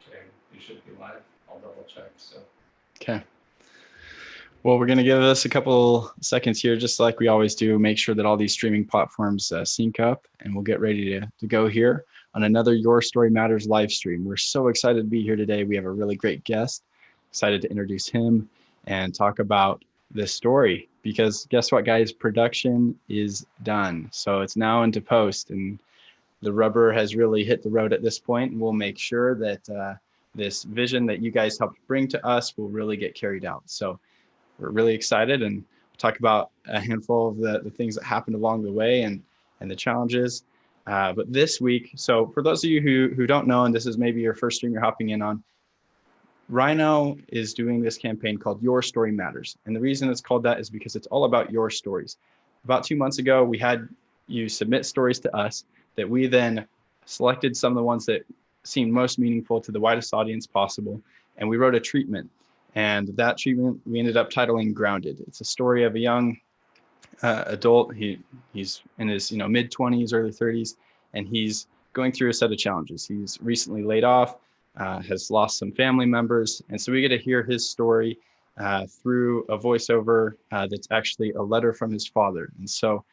Okay, you should be live. I'll double check. So. Okay. Well, we're going to give us a couple seconds here, just like we always do, make sure that all these streaming platforms sync up, and we'll get ready to go here on another Your Story Matters live stream. We're so excited to be here today. We have a really great guest. Excited to introduce him and talk about this story because guess what, guys? Production is done. So it's now into post, and the rubber has really hit the road at this point, and we'll make sure that this vision that you guys helped bring to us will really get carried out. So we're really excited and talk about a handful of the things that happened along the way and the challenges. But this week, so for those of you who don't know, and this is maybe your first stream you're hopping in on, Rhino is doing this campaign called Your Story Matters. And the reason it's called that is because it's all about your stories. About 2 months ago, we had you submit stories to us that we then selected some of the ones that seemed most meaningful to the widest audience possible. And we wrote a treatment. And that treatment we ended up titling Grounded. It's a story of a young adult. He's in his mid 20s, early 30s, and he's going through a set of challenges. He's recently laid off, has lost some family members, and so we get to hear his story through a voiceover that's actually a letter from his father. And so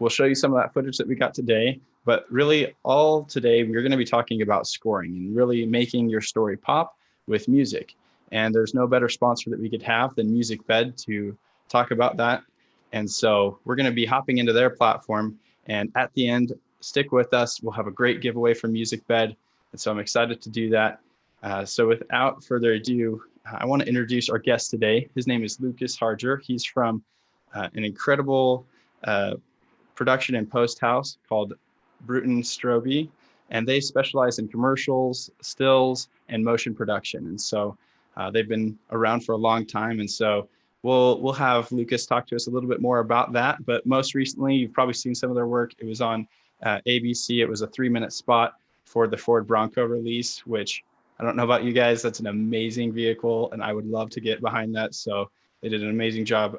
we'll show you some of that footage that we got today. But really, all today we're going to be talking about scoring and really making your story pop with music. And there's no better sponsor that we could have than Musicbed to talk about that. And so we're going to be hopping into their platform. And at the end, stick with us. We'll have a great giveaway from Musicbed. And so I'm excited to do that. So without further ado, I want to introduce our guest today. His name is Lucas Harger. He's from an incredible production and post house called Bruton Strobe. And they specialize in commercials, stills, and motion production. And so they've been around for a long time. And so we'll have Lucas talk to us a little bit more about that. But most recently, you've probably seen some of their work. It was on ABC. It was a 3-minute spot for the Ford Bronco release, which I don't know about you guys. That's an amazing vehicle, and I would love to get behind that. So they did an amazing job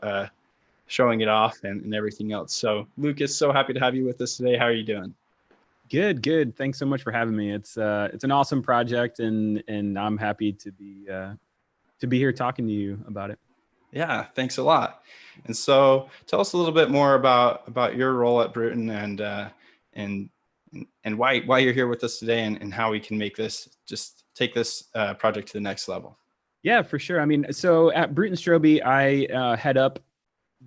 showing it off and everything else. So Lucas, so happy to have you with us today. How are you doing? Good. Thanks so much for having me. It's an awesome project, and I'm happy to be here talking to you about it. Yeah, thanks a lot. And so tell us a little bit more about your role at Bruton and why you're here with us today and how we can make this take this project to the next level. Yeah, for sure. I mean, so at Bruton Strobe, I head up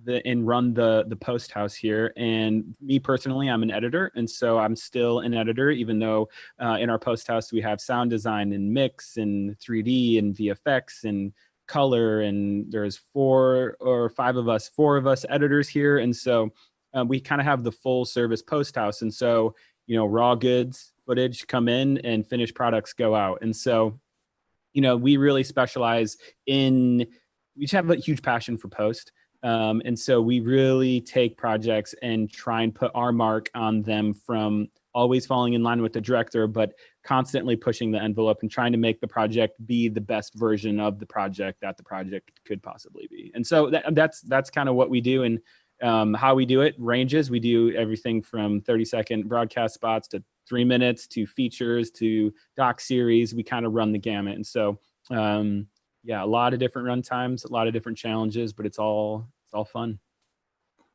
and run the post house here. And me personally, I'm an editor. And so I'm still an editor, even though in our post house, we have sound design and mix and 3D and VFX and color. And there's 4 or 5 of us, 4 of us editors here. And so we kind of have the full service post house. And so, raw goods footage come in and finished products go out. And so, we really specialize we just have a huge passion for post. And so we really take projects and try and put our mark on them, from always falling in line with the director, but constantly pushing the envelope and trying to make the project be the best version of the project that the project could possibly be. And so that's kind of what we do. And how we do it ranges. We do everything from 30-second broadcast spots to 3 minutes to features to doc series. We kind of run the gamut. And so, yeah, a lot of different run times, a lot of different challenges, but it's all fun.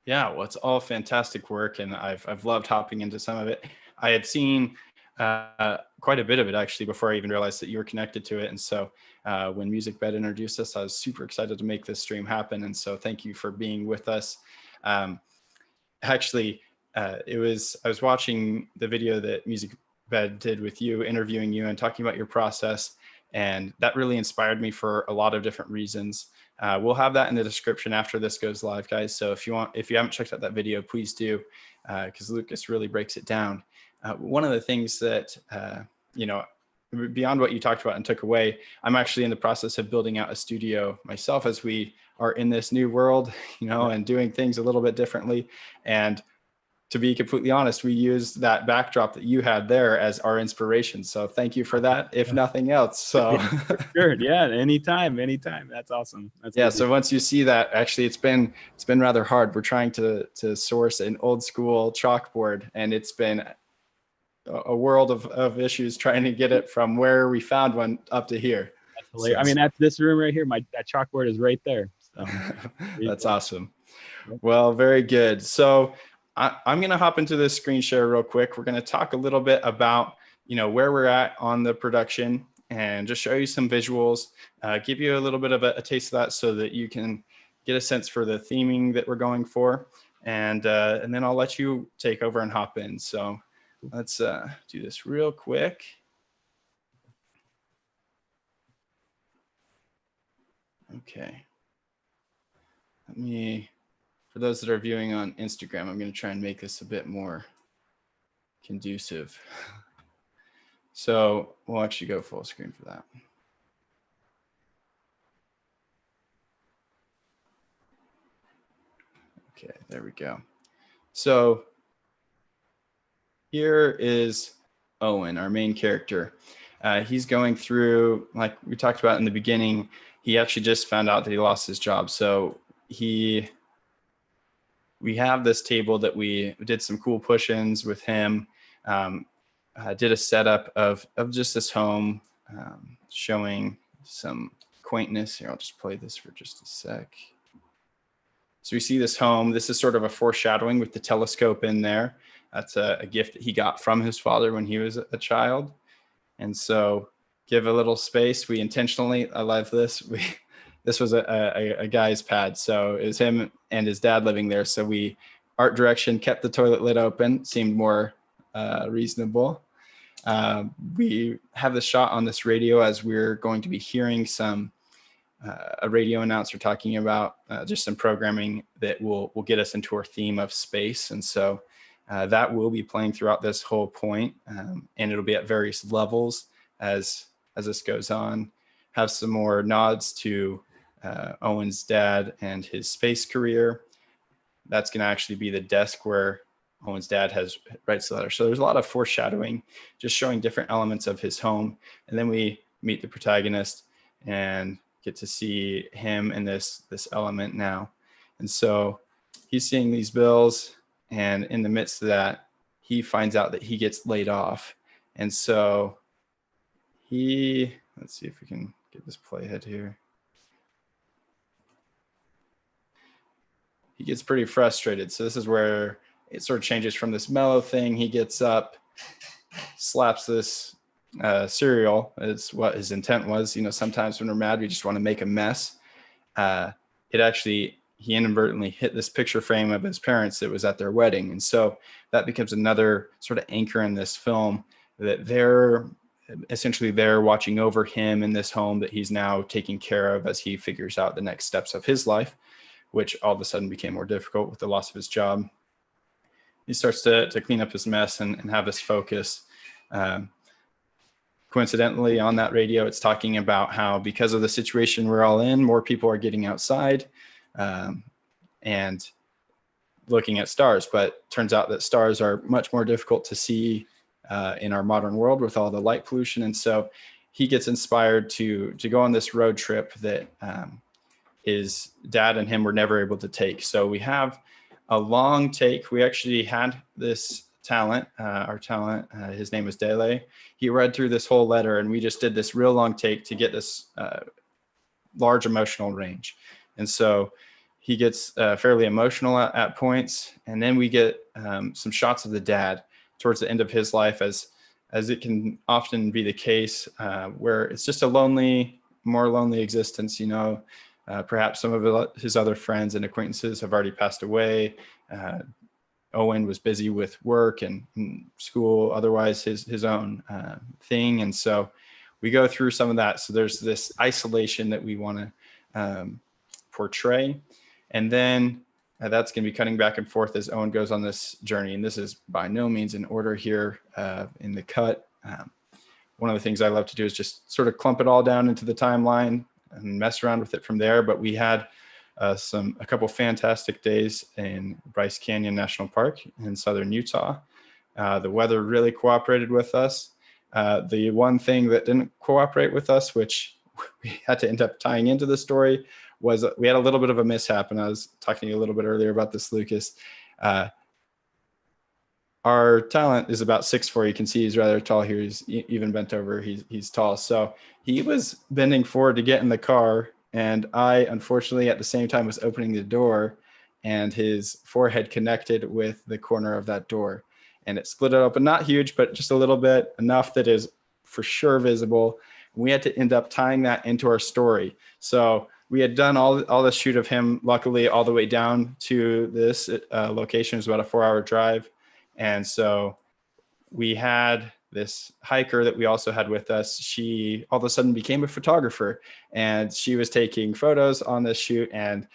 Yeah, well, it's all fantastic work, and I've loved hopping into some of it. I had seen quite a bit of it actually before I even realized that you were connected to it. And so when Musicbed introduced us, I was super excited to make this stream happen. And so thank you for being with us. Actually, I was watching the video that Musicbed did with you, interviewing you and talking about your process. And that really inspired me for a lot of different reasons. We'll have that in the description after this goes live, guys. So if you haven't checked out that video, please do, because Lucas really breaks it down. One of the things that, beyond what you talked about and took away, I'm actually in the process of building out a studio myself as we are in this new world, and doing things a little bit differently. And to be completely honest, we used that backdrop that you had there as our inspiration. So thank you for that, if nothing else. So yeah, sure. Yeah, anytime. That's awesome. So once you see that, actually it's been rather hard. We're trying to source an old school chalkboard, and it's been a world of issues trying to get it from where we found one up to here. That's hilarious. I mean, that's this room right here. That chalkboard is right there. So that's awesome. Well, very good. So I'm going to hop into this screen share real quick. We're going to talk a little bit about, where we're at on the production and just show you some visuals, give you a little bit of a taste of that so that you can get a sense for the theming that we're going for. And then I'll let you take over and hop in. So let's do this real quick. Okay. For those that are viewing on Instagram, I'm going to try and make this a bit more conducive. So we'll actually go full screen for that. Okay, there we go. So here is Owen, our main character. He's going through, like we talked about in the beginning, he actually just found out that he lost his job. So we have this table that we did some cool push-ins with him. Did a setup of just this home, showing some quaintness. Here, I'll just play this for just a sec. So we see this home. This is sort of a foreshadowing with the telescope in there. That's a gift that he got from his father when he was a child. And so give a little space. We intentionally, I love this. This was a guy's pad. So it was him and his dad living there. So art direction, kept the toilet lid open, seemed more reasonable. We have the shot on this radio as we're going to be hearing a radio announcer talking about just some programming that will get us into our theme of space. And so that will be playing throughout this whole point, and it'll be at various levels as this goes on. Have some more nods to Owen's dad and his space career. That's going to actually be the desk where Owen's dad writes the letter. So there's a lot of foreshadowing, just showing different elements of his home. And then we meet the protagonist and get to see him in this element now. And so he's seeing these bills, and in the midst of that, he finds out that he gets laid off. And so let's see if we can get this playhead here. He gets pretty frustrated. So this is where it sort of changes from this mellow thing. He gets up, slaps this cereal. Is what his intent was. Sometimes when we're mad, we just want to make a mess. He inadvertently hit this picture frame of his parents that was at their wedding. And so that becomes another sort of anchor in this film, that they're essentially there watching over him in this home that he's now taking care of as he figures out the next steps of his life, which all of a sudden became more difficult with the loss of his job. He starts to clean up his mess and have this focus. Coincidentally, on that radio, it's talking about how because of the situation we're all in, more people are getting outside and looking at stars. But turns out that stars are much more difficult to see in our modern world with all the light pollution. And so he gets inspired to go on this road trip that his dad and him were never able to take. So we have a long take. We actually had this talent, his name was Dele. He read through this whole letter, and we just did this real long take to get this large emotional range. And so he gets fairly emotional at points. And then we get some shots of the dad towards the end of his life, as it can often be the case, where it's just a more lonely existence. Perhaps some of his other friends and acquaintances have already passed away. Owen was busy with work and school, otherwise his own thing. And so we go through some of that. So there's this isolation that we want to portray. And then that's going to be cutting back and forth as Owen goes on this journey. And this is by no means in order here in the cut. One of the things I love to do is just sort of clump it all down into the timeline and mess around with it from there. But we had a couple fantastic days in Bryce Canyon National Park in southern Utah. The weather really cooperated with us. The one thing that didn't cooperate with us, which we had to end up tying into the story, was we had a little bit of a mishap. And I was talking to you a little bit earlier about this, Lucas. our talent is about 6'4". You can see he's rather tall here. He's even bent over. He's tall. So he was bending forward to get in the car. And I, unfortunately, at the same time was opening the door, and his forehead connected with the corner of that door. And it split it open, not huge, but just a little bit, enough that is for sure visible. We had to end up tying that into our story. So we had done all the shoot of him, luckily, all the way down to this location. It was about a 4-hour drive. And so we had this hiker that we also had with us. She all of a sudden became a photographer, and she was taking photos on this shoot. And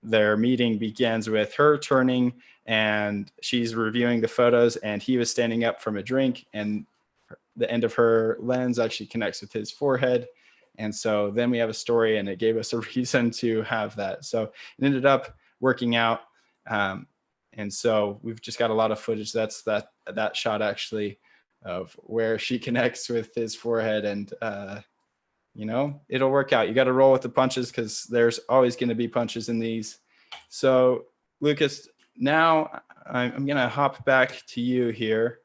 their meeting begins with her turning, and she's reviewing the photos, and he was standing up from a drink, and the end of her lens actually connects with his forehead. And so then we have a story, and it gave us a reason to have that. So it ended up working out. And so we've just got a lot of footage. That's that shot actually of where she connects with his forehead, and it'll work out. You got to roll with the punches, because there's always going to be punches in these. So Lucas, now I'm going to hop back to you here.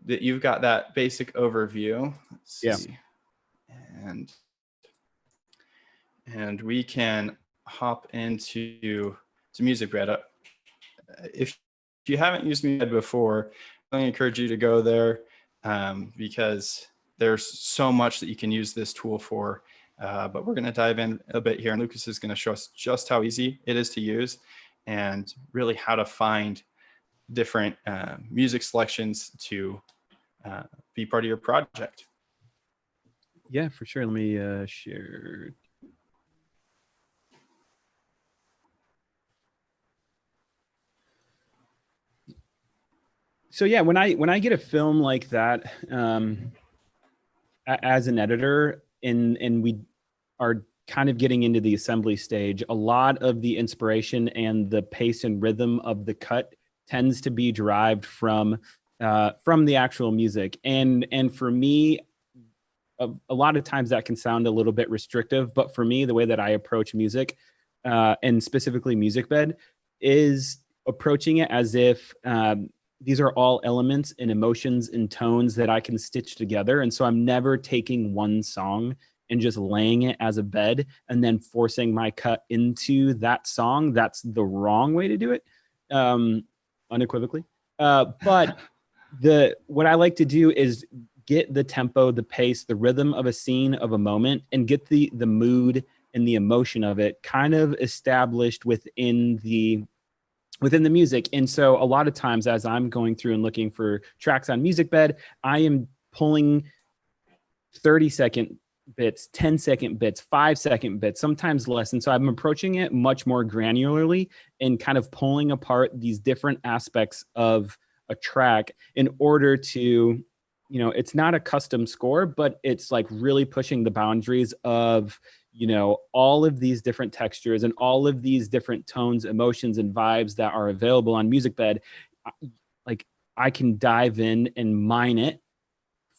That you've got that basic overview. Let's see. And we can hop into Musicbed. If you haven't used Musicbed before, I encourage you to go there, because there's so much that you can use this tool for. But we're going to dive in a bit here, and Lucas is going to show us just how easy it is to use, and really how to find different music selections to be part of your project. Yeah, for sure. Let me share. So yeah, when I get a film like that, as an editor, and we are kind of getting into the assembly stage, a lot of the inspiration and the pace and rhythm of the cut tends to be derived from the actual music. And for me, a lot of times that can sound a little bit restrictive, but for me, the way that I approach music, and specifically Musicbed, is approaching it as if these are all elements and emotions and tones that I can stitch together. And so I'm never taking one song and just laying it as a bed and then forcing my cut into that song. That's the wrong way to do it, unequivocally. But what I like to do is get the tempo, the pace, the rhythm of a scene, of a moment, and get the mood and the emotion of it kind of established within the music. And so a lot of times, as I'm going through and looking for tracks on Musicbed, I am pulling 30-second bits, 10-second bits, 5-second bits, sometimes less. And so I'm approaching it much more granularly and kind of pulling apart these different aspects of a track in order to, it's not a custom score, but it's like really pushing the boundaries of, all of these different textures and all of these different tones, emotions, and vibes that are available on Musicbed. Like, I can dive in and mine it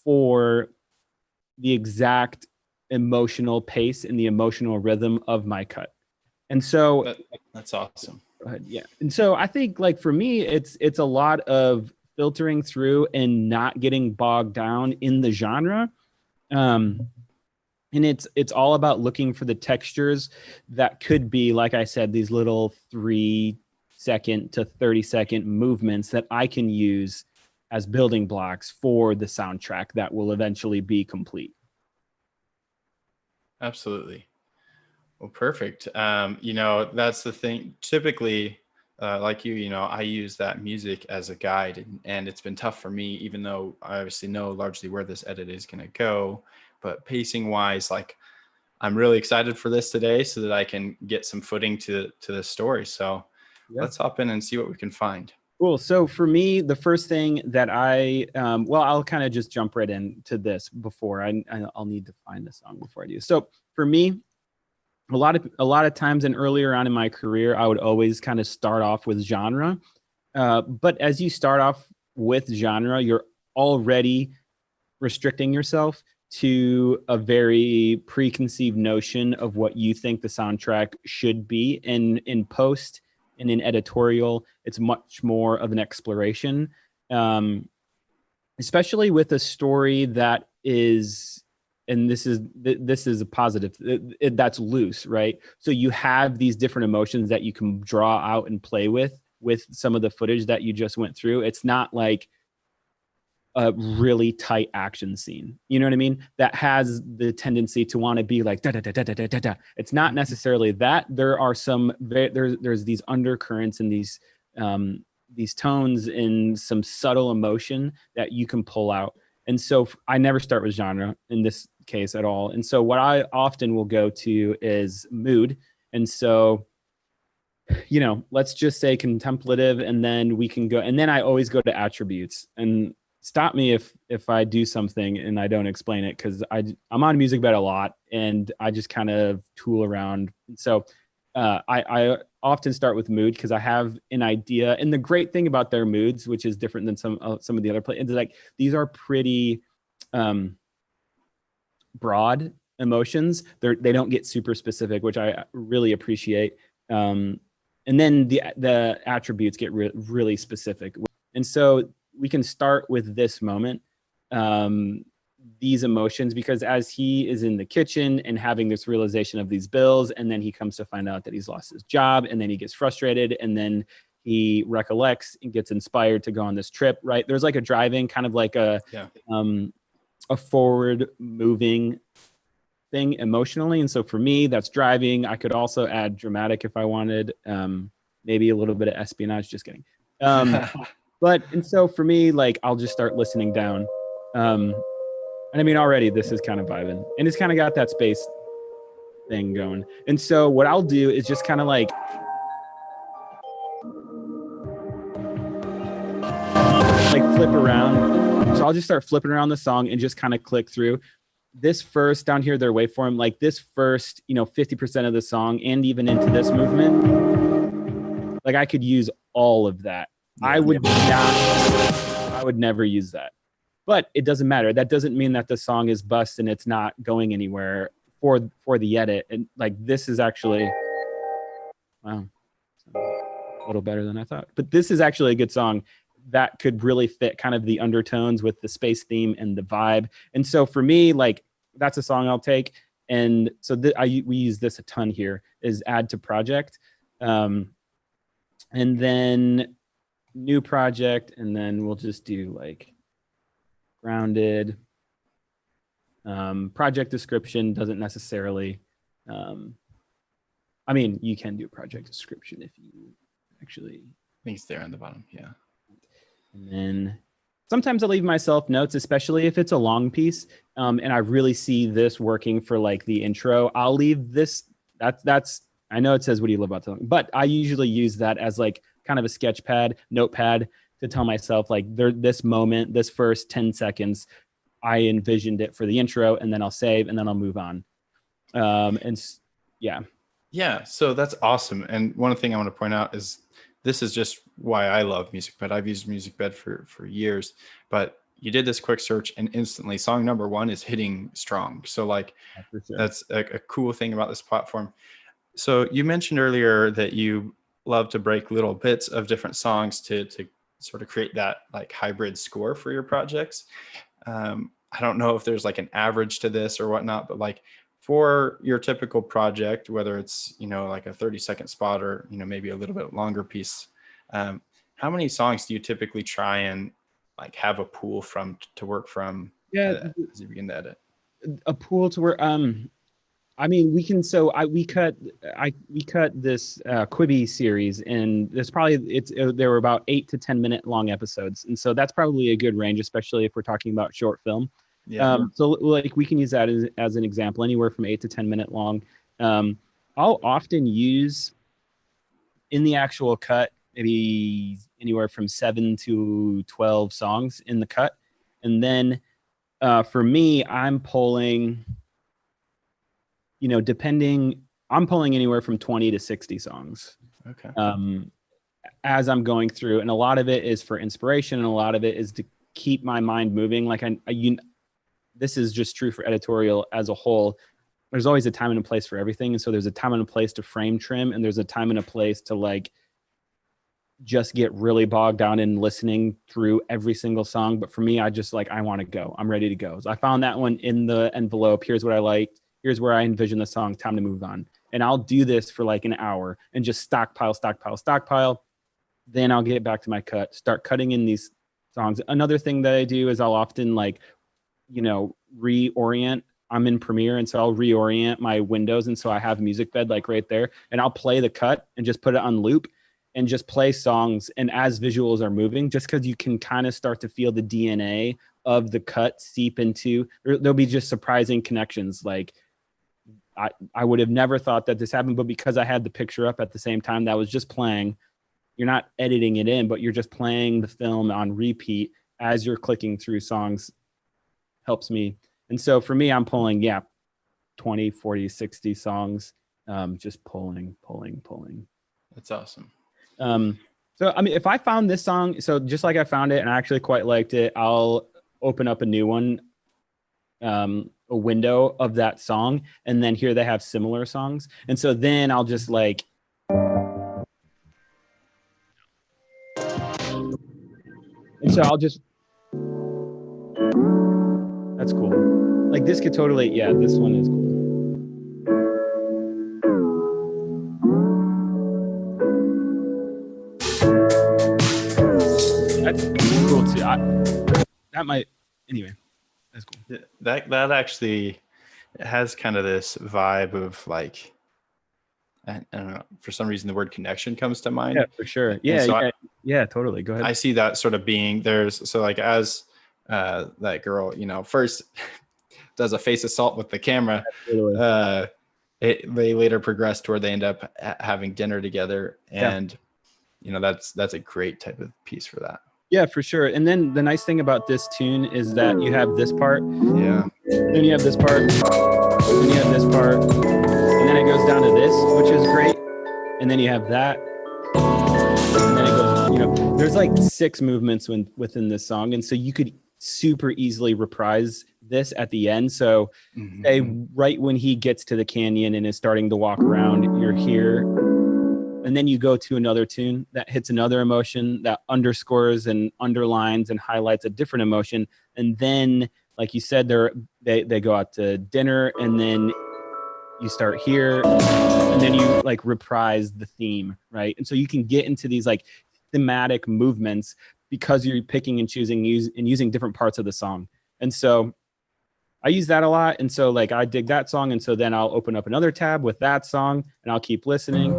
for the exact emotional pace and the emotional rhythm of my cut. And so that's awesome. Go ahead. Yeah. And so I think, like, for me, it's a lot of filtering through and not getting bogged down in the genre. And it's all about looking for the textures that could be, like I said, these little 3-second to 30-second movements that I can use as building blocks for the soundtrack that will eventually be complete. Absolutely. Well, perfect. That's the thing. Typically, like I use that music as a guide, and it's been tough for me, even though I obviously know largely where this edit is going to go. But pacing wise, like, I'm really excited for this today so that I can get some footing to the story. So Let's hop in and see what we can find. Cool. So for me, the first thing that I'll kind of just jump right into this before I'll need to find the song before I do. So for me, a lot of times, and earlier on in my career, I would always kind of start off with genre. But as you start off with genre, you're already restricting yourself to a very preconceived notion of what you think the soundtrack should be. And in post, And in editorial, it's much more of an exploration, especially with a story that is, and this is a positive, that's loose, right? So you have these different emotions that you can draw out and play with some of the footage that you just went through. It's not like a really tight action scene, you know what I mean, that has the tendency to want to be like da da da da da da da. It's not necessarily that. There are some there's these undercurrents and these tones and some subtle emotion that you can pull out. And so I never start with genre in this case at all. And so what I often will go to is mood. And so, you know, let's just say contemplative, and then we can go, and then I always go to attributes. And stop me if I do something and I don't explain it, because I'm on Musicbed a lot and I just kind of tool around. So I often start with mood because I have an idea. And the great thing about their moods, which is different than some of the other plays, is like these are pretty broad emotions. They don't get super specific, which I really appreciate. And then the attributes get really specific. And so we can start with this moment, these emotions, because as he is in the kitchen and having this realization of these bills, and then he comes to find out that he's lost his job, and then he gets frustrated, and then he recollects and gets inspired to go on this trip, right? There's like a driving, kind of like a forward moving thing emotionally. And so for me, that's driving. I could also add dramatic if I wanted, maybe a little bit of espionage, just kidding. And so for me, like, I'll just start listening down. And I mean, already this is kind of vibing, and it's kind of got that space thing going. And so what I'll do is just kind of like flip around. So I'll just start flipping around the song and just kind of click through this first down here, their waveform, like this first, 50% of the song, and even into this movement. Like I could use all of that. I would never use that, but it doesn't matter. That doesn't mean that the song is bust and it's not going anywhere for the edit. And like, this is actually, wow, a little better than I thought, but this is actually a good song that could really fit kind of the undertones with the space theme and the vibe. And so for me, like, that's a song I'll take. And so we use this a ton here, is add to project. And then new project, and then we'll just do like grounded. Project description doesn't necessarily, I mean, you can do a project description if you actually. I think it's there on the bottom, yeah. And then sometimes I leave myself notes, especially if it's a long piece, and I really see this working for like the intro. I'll leave this. That's. I know it says, "What do you love about something?" But I usually use that as like kind of a sketch pad, notepad, to tell myself like this moment, this first 10 seconds, I envisioned it for the intro, and then I'll save, and then I'll move on. Yeah. So that's awesome. And one thing I want to point out is this is just why I love Musicbed. I've used Musicbed for years, but you did this quick search and instantly song number 1 is hitting strong. So like, that's a cool thing about this platform. So you mentioned earlier that you love to break little bits of different songs to sort of create that like hybrid score for your projects. I don't know if there's like an average to this or whatnot, but like for your typical project, whether it's, like a 30-second spot or, maybe a little bit longer piece, how many songs do you typically try and like have a pool from to work from as you begin to edit? A pool to work. I mean, we can. So we cut this Quibi series, and there were about 8 to 10 minute long episodes, and so that's probably a good range, especially if we're talking about short film. Yeah. So like we can use that as an example, anywhere from 8 to 10 minute long. I'll often use in the actual cut maybe anywhere from 7 to 12 songs in the cut, and then for me, I'm pulling. I'm pulling anywhere from 20 to 60 songs. Okay. As I'm going through, and a lot of it is for inspiration, and a lot of it is to keep my mind moving. Like this is just true for editorial as a whole. There's always a time and a place for everything, and so there's a time and a place to frame trim, and there's a time and a place to like just get really bogged down in listening through every single song. But for me, I just like, I want to go. I'm ready to go. So I found that one in the envelope. Here's what I liked. Here's where I envision the song. Time to move on. And I'll do this for like an hour and just stockpile. Then I'll get back to my cut, start cutting in these songs. Another thing that I do is I'll often like, reorient. I'm in Premiere, and so I'll reorient my windows. And so I have Musicbed like right there, and I'll play the cut and just put it on loop and just play songs. And as visuals are moving, just because you can kind of start to feel the DNA of the cut seep into, there'll be just surprising connections. Like I would have never thought that this happened, but because I had the picture up at the same time that was just playing, you're not editing it in, but you're just playing the film on repeat as you're clicking through songs. Helps me. And so for me, I'm pulling, 20, 40, 60 songs, just pulling. That's awesome. So, I mean, if I found this song, so just like I found it and I actually quite liked it, I'll open up a new one, a window of that song. And then here they have similar songs. And so then I'll just like, and so I'll just, that's cool. Like this could totally, this one is cool. That's cool too. That might, anyway, that's cool. That actually has kind of this vibe of like, I don't know, for some reason the word connection comes to mind. Yeah, for sure. Yeah, totally. Go ahead. I see that sort of being there's, so like as that girl, first does a face assault with the camera. They later progress to where they end up having dinner together. And, that's a great type of piece for that. Yeah, for sure. And then the nice thing about this tune is that you have this part. Yeah. Then you have this part. Then you have this part. And then it goes down to this, which is great. And then you have that. And then it goes, there's like 6 movements within this song. And so you could super easily reprise this at the end. So right when he gets to the canyon and is starting to walk around, you're here. And then you go to another tune that hits another emotion that underscores and underlines and highlights a different emotion. And then, like you said, they go out to dinner, and then you start here, and then you like reprise the theme, right? And so you can get into these like thematic movements because you're picking and choosing using different parts of the song. And so I use that a lot. And so like I dig that song. And so then I'll open up another tab with that song and I'll keep listening.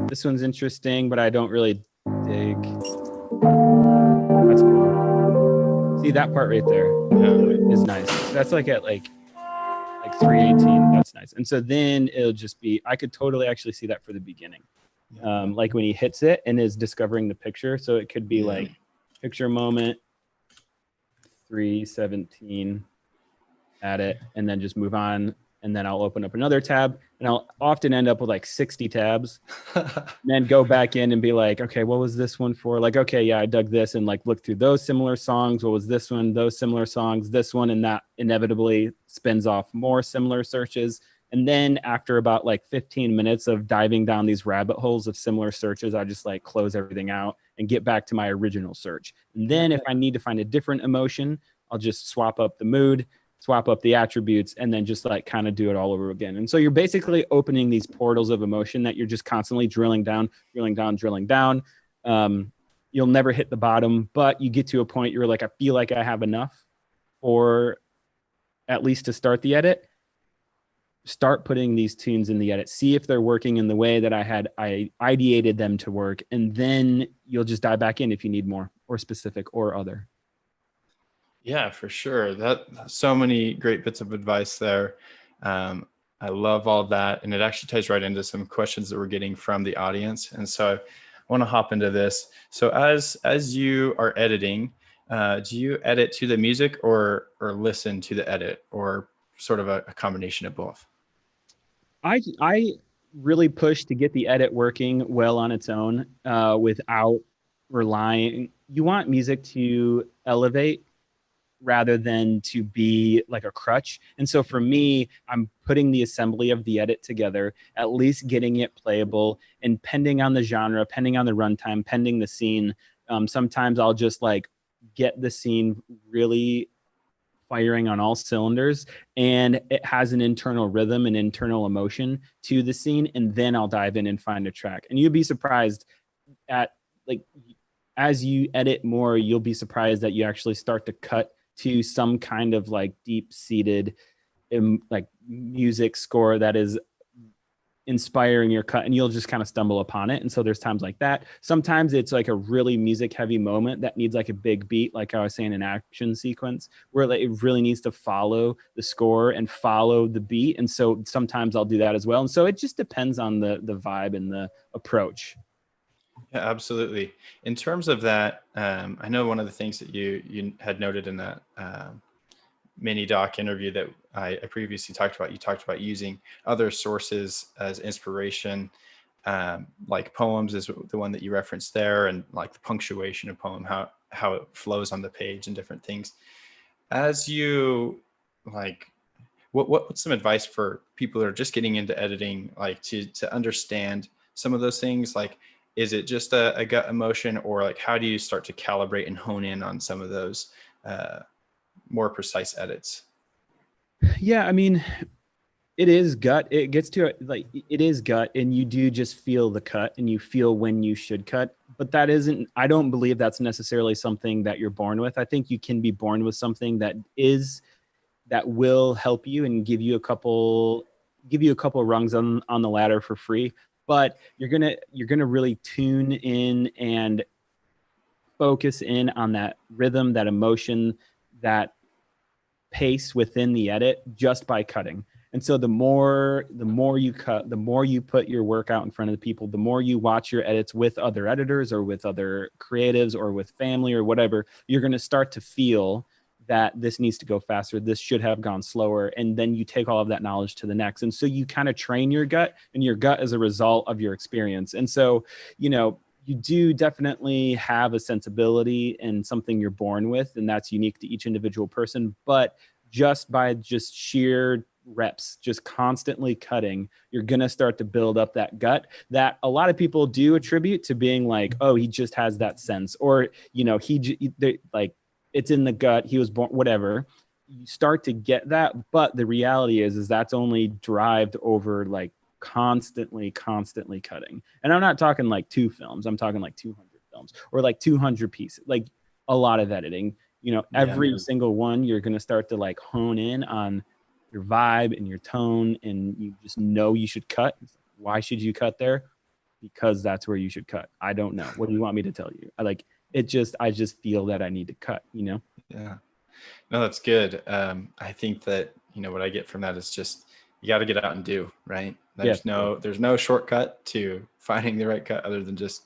This one's interesting, but I don't really dig. That's cool. See that part right there is nice. That's like at like 318. That's nice. And so then it'll just be, I could totally actually see that for the beginning. Like when he hits it and is discovering the picture. So it could be like picture moment, 317, add it, and then just move on. And then I'll open up another tab, and I'll often end up with like 60 tabs, and then go back in and be like, okay, what was this one for? Like, okay, yeah, I dug this, and like look through those similar songs. What was this one? Those similar songs, this one, and that inevitably spins off more similar searches. And then after about like 15 minutes of diving down these rabbit holes of similar searches, I just like close everything out and get back to my original search. And then if I need to find a different emotion, I'll just swap up the mood, swap up the attributes, and then just like kind of do it all over again. And so you're basically opening these portals of emotion that you're just constantly drilling down. You'll never hit the bottom, but you get to a point you're like, I feel like I have enough, or at least to start the edit. Start putting these tunes in the edit. See if they're working in the way that I ideated them to work. And then you'll just dive back in if you need more or specific or other. Yeah, for sure. That so many great bits of advice there. I love all that. And it actually ties right into some questions that we're getting from the audience. And so I want to hop into this. So as you are editing, do you edit to the music or listen to the edit, or sort of a combination of both? I really push to get the edit working well on its own, without relying. You want music to elevate rather than to be like a crutch. And so for me, I'm putting the assembly of the edit together, at least getting it playable, and pending on the genre, pending on the runtime, pending the scene. Sometimes I'll just like get the scene really firing on all cylinders, and it has an internal rhythm and internal emotion to the scene, and then I'll dive in and find a track. And you'd be surprised at, like, as you edit more, you'll be surprised that you actually start to cut to some kind of like deep seated like music score that is inspiring your cut, and you'll just kind of stumble upon it. And so there's times like that. Sometimes it's like a really music heavy moment that needs like a big beat, like I was saying, an action sequence where like it really needs to follow the score and follow the beat. And so sometimes I'll do that as well. And so it just depends on the vibe and the approach. Yeah, absolutely. In terms of that, I know one of the things that you had noted in that mini doc interview that I previously talked about, you talked about using other sources as inspiration, like poems is the one that you referenced there, and like the punctuation of poem, how it flows on the page and different things. As you like, what's some advice for people that are just getting into editing, like to understand some of those things? Like, is it just a gut emotion, or like how do you start to calibrate and hone in on some of those more precise edits? Yeah, I mean, it is gut. It gets to it, like it is gut, and you do just feel the cut, and you feel when you should cut. But that isn't, I don't believe that's necessarily something that you're born with. I think you can be born with something that will help you and give you a couple rungs on the ladder for free. But you're gonna really tune in and focus in on that rhythm, that emotion, that pace within the edit just by cutting. And so the more you cut, the more you put your work out in front of the people, the more you watch your edits with other editors or with other creatives or with family or whatever, you're going to start to feel that this needs to go faster, this should have gone slower, and then you take all of that knowledge to the next. And so you kind of train your gut, and your gut is a result of your experience. And so, you do definitely have a sensibility and something you're born with, and that's unique to each individual person. But just by just sheer reps, just constantly cutting, you're going to start to build up that gut that a lot of people do attribute to being like, oh, he just has that sense, or, like, it's in the gut, he was born, whatever. You start to get that. But the reality is that's only derived over like constantly cutting. And I'm not talking like 2 films, I'm talking like 200 films or like 200 pieces, like a lot of editing. Every single one, you're going to start to like hone in on your vibe and your tone, and you just know you should cut. Why should you cut there? Because that's where you should cut. I don't know. What do you want me to tell you? I just feel that I need to cut, Yeah. No, that's good. I think that, what I get from that is just, you got to get out and do, right? There's no shortcut to finding the right cut other than just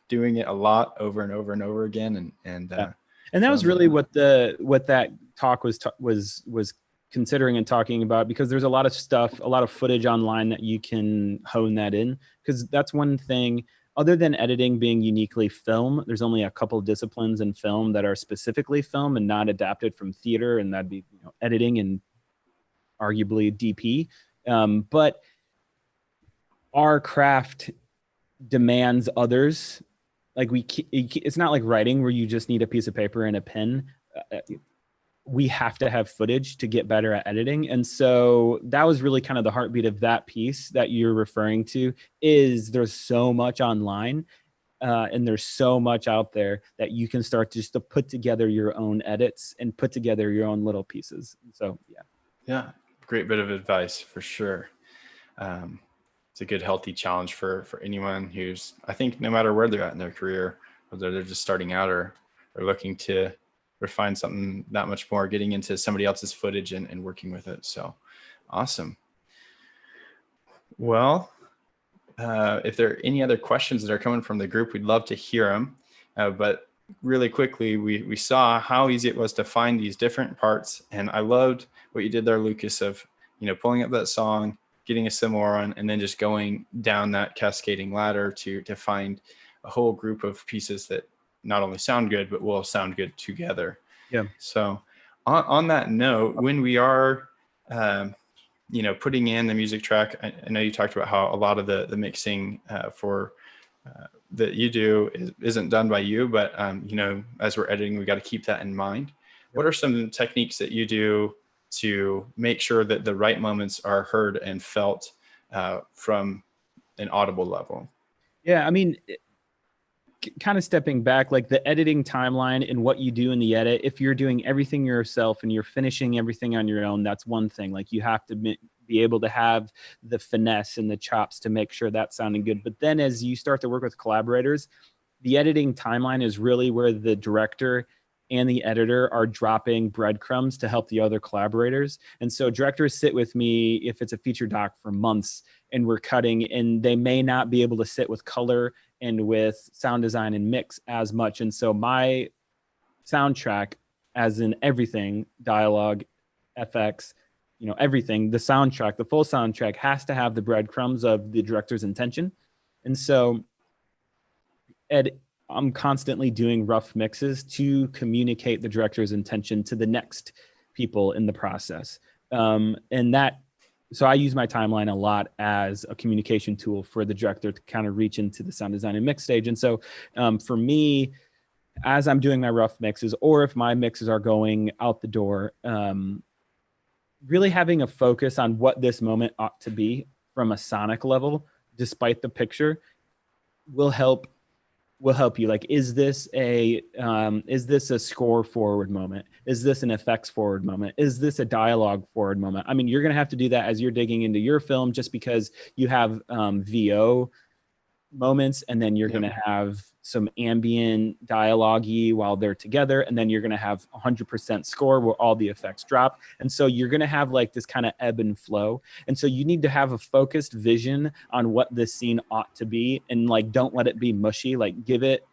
doing it a lot over and over and over again. And that was really what that talk was considering and talking about, because there's a lot of stuff, a lot of footage online that you can hone that in, because that's one thing. Other than editing being uniquely film, there's only a couple of disciplines in film that are specifically film and not adapted from theater, and that'd be editing and arguably DP. But our craft demands others. Like it's not like writing where you just need a piece of paper and a pen. We have to have footage to get better at editing. And so that was really kind of the heartbeat of that piece that you're referring to, is there's so much online and there's so much out there that you can start just to put together your own edits and put together your own little pieces. So, yeah, great bit of advice for sure. It's a good, healthy challenge for anyone who's, I think, no matter where they're at in their career, whether they're just starting out or looking to refine something that much more, getting into somebody else's footage and working with it. So awesome. Well, if there are any other questions that are coming from the group, we'd love to hear them. But really quickly, we saw how easy it was to find these different parts. And I loved what you did there, Lucas, of, pulling up that song, getting a similar one, and then just going down that cascading ladder to find a whole group of pieces that not only sound good, but will sound good together. Yeah. So on that note, when we are, putting in the music track, I know you talked about how a lot of the mixing that you do isn't done by you, but as we're editing, we got to keep that in mind. Yep. What are some techniques that you do to make sure that the right moments are heard and felt from an audible level? Yeah, I mean, kind of stepping back, like the editing timeline and what you do in the edit, if you're doing everything yourself and you're finishing everything on your own, that's one thing. Like you have to be able to have the finesse and the chops to make sure that's sounding good. But then as you start to work with collaborators, the editing timeline is really where the director and the editor are dropping breadcrumbs to help the other collaborators. And so directors sit with me if it's a feature doc for months and we're cutting, and they may not be able to sit with color and with sound design and mix as much. And so my soundtrack, as in everything, dialogue, FX, everything, the soundtrack, the full soundtrack has to have the breadcrumbs of the director's intention. And so I'm constantly doing rough mixes to communicate the director's intention to the next people in the process. So I use my timeline a lot as a communication tool for the director to kind of reach into the sound design and mix stage. And so for me, as I'm doing my rough mixes, or if my mixes are going out the door, really having a focus on what this moment ought to be from a sonic level, despite the picture, will help you. Like, is this a score forward moment? Is this an effects forward moment? Is this a dialogue forward moment? I mean, you're going to have to do that as you're digging into your film, just because you have VO moments, and then you're going to have some ambient dialogue-y while they're together, and then you're going to have 100% score where all the effects drop. And so you're going to have like this kind of ebb and flow. And so you need to have a focused vision on what this scene ought to be, and like don't let it be mushy. Like give it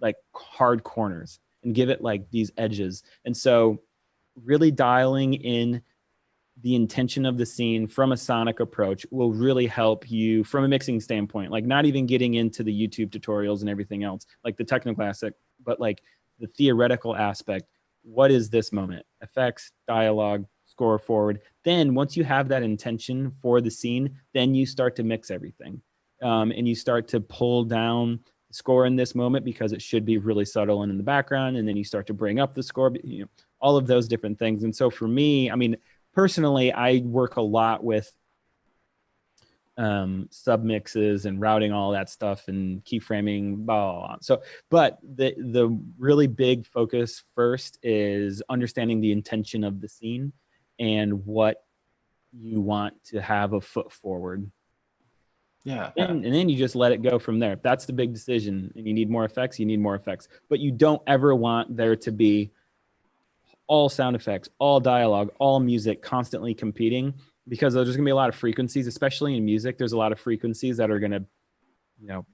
like hard corners and give it like these edges. And so really dialing in the intention of the scene from a sonic approach will really help you from a mixing standpoint, like not even getting into the YouTube tutorials and everything else, like the technical aspect, but like the theoretical aspect. What is this moment? Effects, dialogue, score forward. Then once you have that intention for the scene, then you start to mix everything. And you start to pull down the score in this moment because it should be really subtle and in the background. And then you start to bring up the score, all of those different things. And so for me, I mean, personally, I work a lot with submixes and routing all that stuff and keyframing, blah, blah, blah. So, but the really big focus first is understanding the intention of the scene and what you want to have a foot forward. Yeah. And then you just let it go from there. If that's the big decision and you need more effects, you need more effects. But you don't ever want there to be all sound effects, all dialogue, all music constantly competing, because there's going to be a lot of frequencies, especially in music. There's a lot of frequencies that are going to,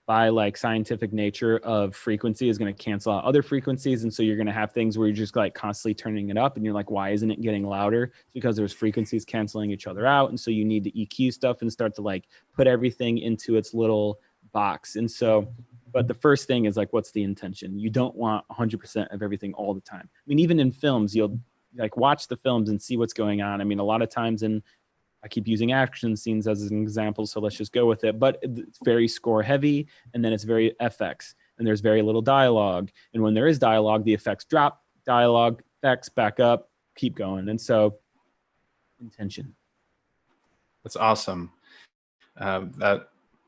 by like scientific nature of frequency, is going to cancel out other frequencies. And so you're going to have things where you're just like constantly turning it up and you're like, why isn't it getting louder? It's because there's frequencies canceling each other out. And so you need to EQ stuff and start to like put everything into its little box. And so, but the first thing is like, what's the intention? You don't want 100% of everything all the time. I mean, even in films, you'll like watch the films and see what's going on. I mean, a lot of times I keep using action scenes as an example, so let's just go with it. But it's very score heavy, and then it's very FX, and there's very little dialogue. And when there is dialogue, the effects drop, dialogue, effects back up, keep going. And so, intention. That's awesome.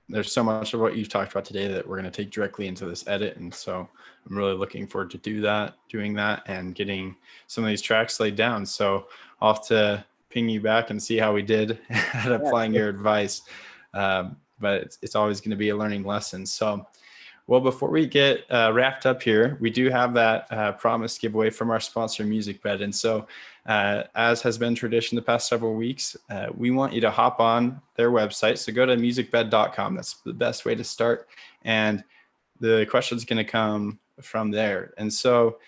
There's so much of what you've talked about today that we're going to take directly into this edit. And so I'm really looking forward to doing that and getting some of these tracks laid down. So I'll have to ping you back and see how we did at applying your advice. But it's always going to be a learning lesson. So, well, before we get wrapped up here, we do have that promise giveaway from our sponsor, Musicbed. And so as has been tradition the past several weeks, we want you to hop on their website. So go to musicbed.com. That's the best way to start. And the question is going to come from there. And so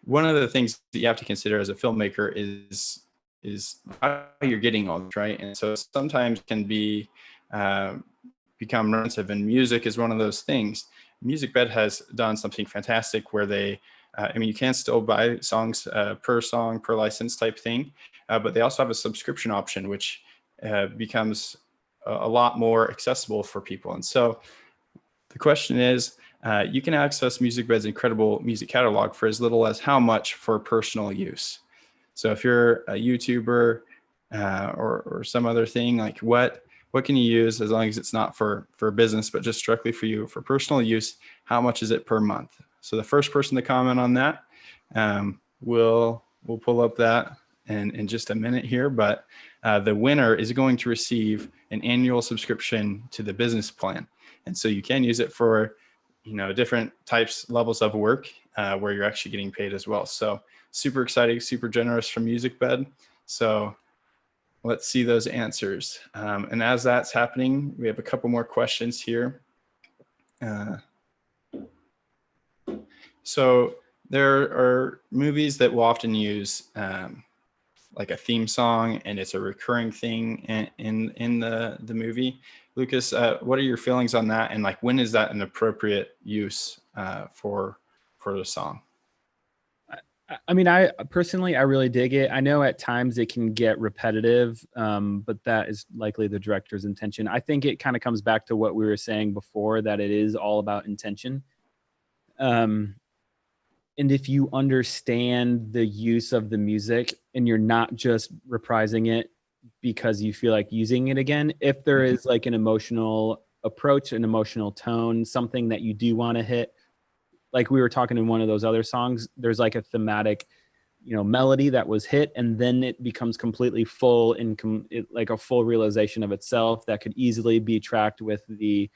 one of the things that you have to consider as a filmmaker is how you're getting all this, right? And so sometimes can be become relative, and music is one of those things. Musicbed has done something fantastic where they I mean, you can still buy songs per song, per license type thing, but they also have a subscription option, which becomes a lot more accessible for people. And so the question is, you can access Musicbed's incredible music catalog for as little as how much for personal use? So if you're a YouTuber or some other thing, like what can you use as long as it's not for business, but just strictly for you, for personal use? How much is it per month? So the first person to comment on that, we'll pull up that in just a minute here, but the winner is going to receive an annual subscription to the business plan. And so you can use it for, different levels of work where you're actually getting paid as well. So super exciting, super generous from Musicbed. So let's see those answers. And as that's happening, we have a couple more questions here. So there are movies that will often use like a theme song, and it's a recurring thing in the movie. Lucas, what are your feelings on that? And like, when is that an appropriate use for the song? I mean, I personally really dig it. I know at times it can get repetitive, but that is likely the director's intention. I think it kind of comes back to what we were saying before, that it is all about intention. And if you understand the use of the music and you're not just reprising it because you feel like using it again, if there is like an emotional approach, an emotional tone, something that you do want to hit, like we were talking in one of those other songs, there's like a thematic, melody that was hit, and then it becomes completely full like a full realization of itself that could easily be tracked with the,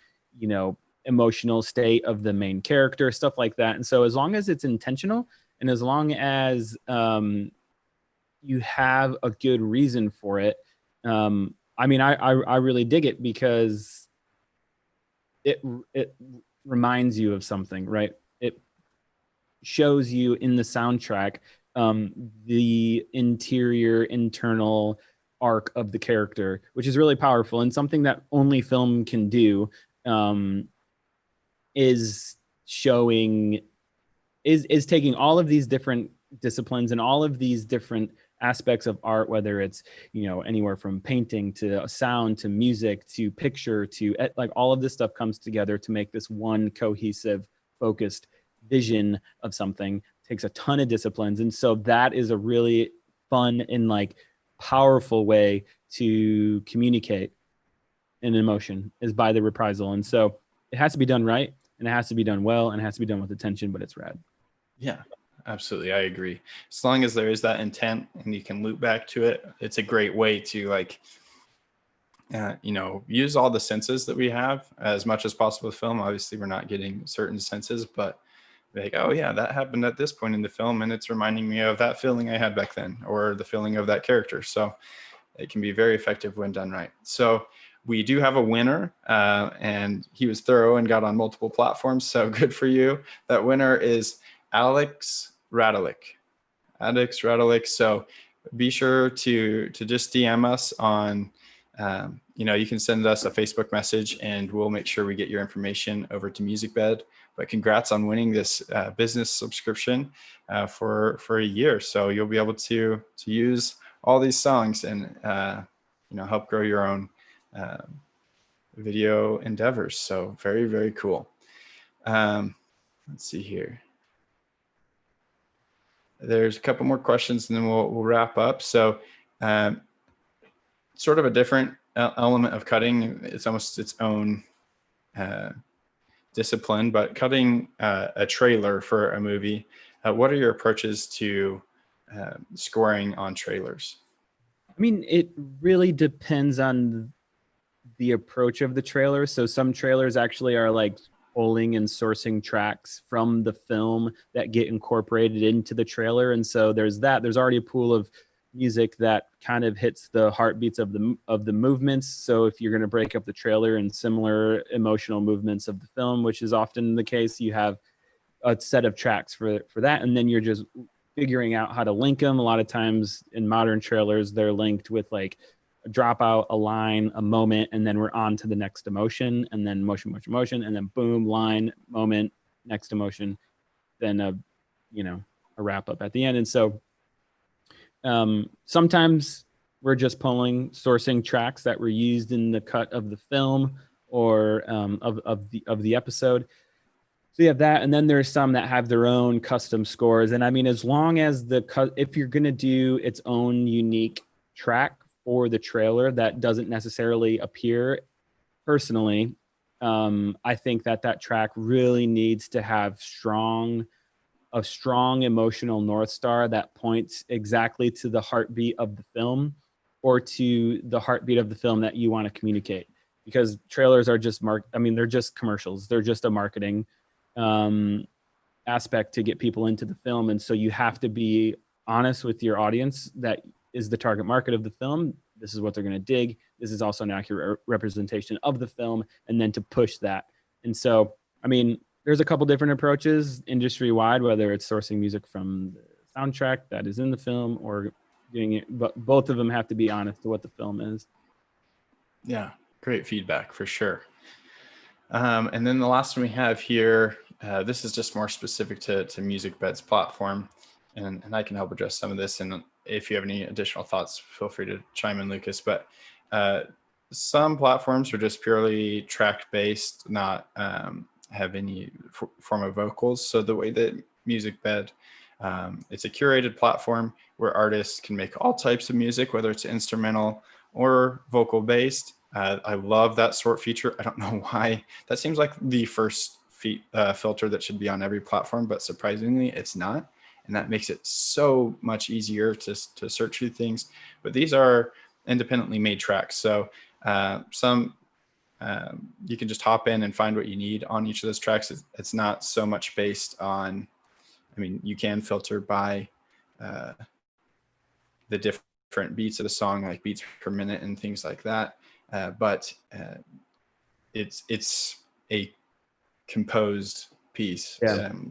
emotional state of the main character, stuff like that. And so as long as it's intentional, and as long as you have a good reason for it, I mean, I really dig it, because it reminds you of something, right? It shows you in the soundtrack the internal arc of the character, which is really powerful, and something that only film can do. Is taking all of these different disciplines and all of these different aspects of art, whether it's, anywhere from painting to sound to music to picture to like all of this stuff comes together to make this one cohesive, focused vision of something. It takes a ton of disciplines. And so that is a really fun and like powerful way to communicate an emotion, is by the reprisal. And so it has to be done right, and it has to be done well, and it has to be done with attention, but it's rad. Yeah, absolutely. I agree. As long as there is that intent and you can loop back to it, it's a great way to like, use all the senses that we have as much as possible with film. Obviously, we're not getting certain senses, but like, oh yeah, that happened at this point in the film, and it's reminding me of that feeling I had back then, or the feeling of that character. So it can be very effective when done right. So we do have a winner, and he was thorough and got on multiple platforms. So good for you. That winner is Alex Radalik. So be sure to just DM us on, you can send us a Facebook message, and we'll make sure we get your information over to Musicbed. But congrats on winning this business subscription for a year. So you'll be able to use all these songs and help grow your own video endeavors. So very, very cool. Let's see here. There's a couple more questions, and then we'll wrap up. So sort of a different element of cutting. It's almost its own discipline, but cutting a trailer for a movie. What are your approaches to scoring on trailers? I mean, it really depends on the approach of the trailer. So some trailers actually are like pulling and sourcing tracks from the film that get incorporated into the trailer. And so there's already a pool of music that kind of hits the heartbeats of the movements. So if you're going to break up the trailer in similar emotional movements of the film, which is often the case, you have a set of tracks for that. And then you're just figuring out how to link them. A lot of times in modern trailers, they're linked with like a dropout, a line, a moment, and then we're on to the next emotion, and then motion, and then boom, line, moment, next emotion, then a a wrap up at the end. And so sometimes we're just sourcing tracks that were used in the cut of the film or of the episode. So you have that, and then there's some that have their own custom scores. And I mean, as long as if you're going to do its own unique track for the trailer that doesn't necessarily appear personally, I think that track really needs to have a strong emotional North Star that points exactly to the heartbeat of the film or to the heartbeat of the film that you want to communicate. Because trailers are just they're just commercials. They're just a marketing aspect to get people into the film. And so you have to be honest with your audience that is the target market of the film. This is what they're going to dig. This is also an accurate representation of the film, and then to push that. And so, I mean, there's a couple different approaches industry-wide, whether it's sourcing music from the soundtrack that is in the film or doing it, but both of them have to be honest to what the film is. Yeah, great feedback for sure. And then the last one we have here, this is just more specific to Musicbed's platform, and I can help address some of this. And if you have any additional thoughts, feel free to chime in, Lucas. But some platforms are just purely track-based, not have any form of vocals. So the way that Musicbed, it's a curated platform where artists can make all types of music, whether it's instrumental or vocal-based. I love that sort feature. I don't know why. That seems like the first filter that should be on every platform, but surprisingly, it's not. And that makes it so much easier to search through things. But these are independently made tracks. So some you can just hop in and find what you need on each of those tracks. It's not so much based on, I mean, you can filter by the different beats of the song, like beats per minute and things like that. But it's a composed piece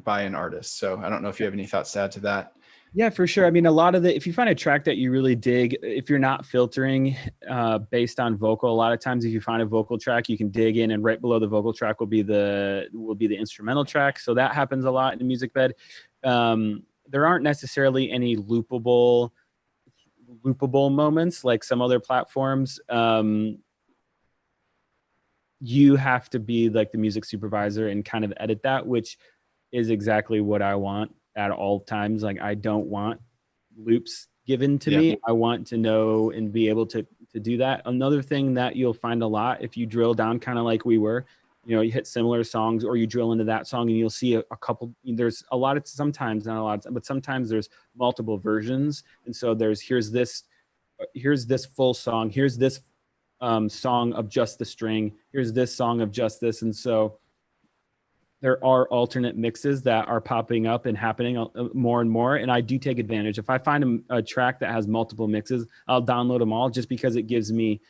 by an artist. So I don't know if you have any thoughts to add to that. Yeah, for sure. I mean, a lot of if you find a track that you really dig, if you're not filtering based on vocal, a lot of times if you find a vocal track, you can dig in, and right below the vocal track will be the instrumental track. So that happens a lot in Musicbed. There aren't necessarily any loopable moments like some other platforms. You have to be like the music supervisor and kind of edit that, which is exactly what I want at all times. Like, I don't want loops given to me. I want to know and be able to do that. Another thing that you'll find a lot, if you drill down kind of like we were, you hit similar songs, or you drill into that song and you'll see a couple, there's a lot of, sometimes not a lot, but sometimes there's multiple versions. And so here's this full song, here's this song of just the string, here's this song of just this. And so there are alternate mixes that are popping up and happening more and more. And I do take advantage. If I find a track that has multiple mixes, I'll download them all, just because it gives me,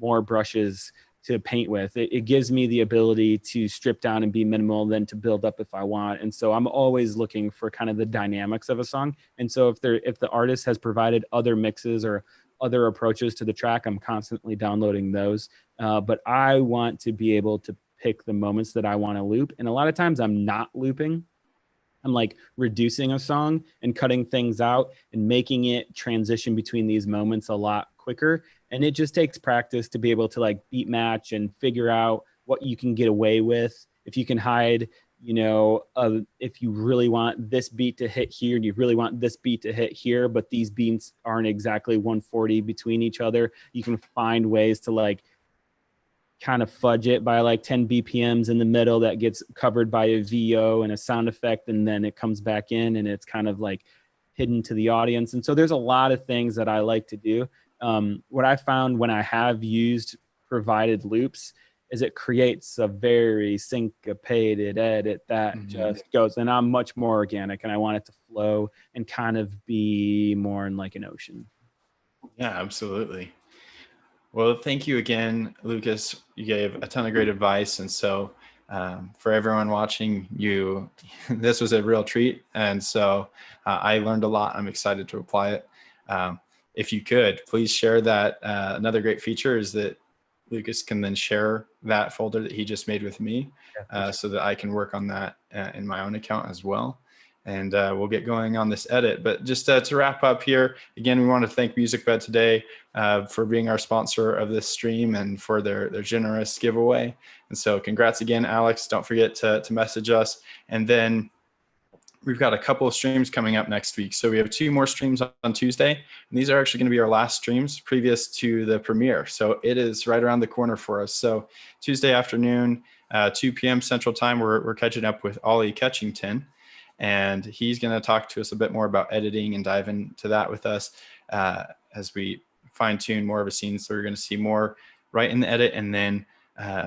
more brushes to paint with. It gives me the ability to strip down and be minimal, then to build up if I want. And so I'm always looking for kind of the dynamics of a song. And so if the artist has provided other mixes or other approaches to the track, I'm constantly downloading those. But I want to be able to pick the moments that I want to loop. And a lot of times I'm not looping. I'm like reducing a song and cutting things out and making it transition between these moments a lot quicker. And it just takes practice to be able to like beat match and figure out what you can get away with. If you can hide, if you really want this beat to hit here and you really want this beat to hit here, but these beats aren't exactly 140 between each other, you can find ways to like kind of fudge it by like 10 BPMs in the middle that gets covered by a VO and a sound effect, and then it comes back in and it's kind of like hidden to the audience. And so there's a lot of things that I like to do. What I found when I have used provided loops is it creates a very syncopated edit that just goes, and I'm much more organic, and I want it to flow and kind of be more in like an ocean. Yeah, absolutely. Well, thank you again, Lucas. You gave a ton of great advice. And so for everyone watching, this was a real treat. And so I learned a lot. I'm excited to apply it. If you could, please share that. Another great feature is that Lucas can then share that folder that he just made with me, so that I can work on that in my own account as well. and we'll get going on this edit. But just to wrap up here, again, we want to thank Musicbed today for being our sponsor of this stream and for their generous giveaway. And so congrats again, Alex. Don't forget to message us. And then we've got a couple of streams coming up next week. So we have 2 more streams on Tuesday, and these are actually going to be our last streams previous to the premiere. So it is right around the corner for us. So Tuesday afternoon, 2 p.m. Central Time, we're catching up with Ollie Catchington, and he's going to talk to us a bit more about editing and dive into that with us as we fine tune more of a scene. So we're going to see more right in the edit. And then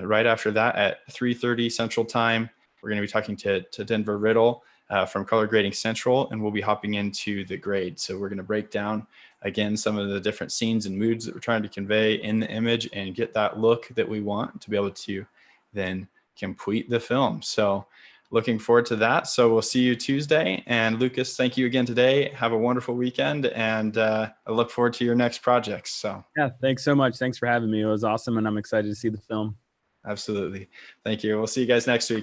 right after that at 3:30 Central Time, we're going to be talking to Denver Riddle from Color Grading Central, and we'll be hopping into the grade. So we're going to break down, again, some of the different scenes and moods that we're trying to convey in the image and get that look that we want to be able to then complete the film. So looking forward to that. So we'll see you Tuesday. And Lucas, thank you again today. Have a wonderful weekend, and I look forward to your next projects. So Yeah, thanks so much. Thanks for having me. It was awesome, and I'm excited to see the film. absolutely. Thank you. We'll see you guys next week.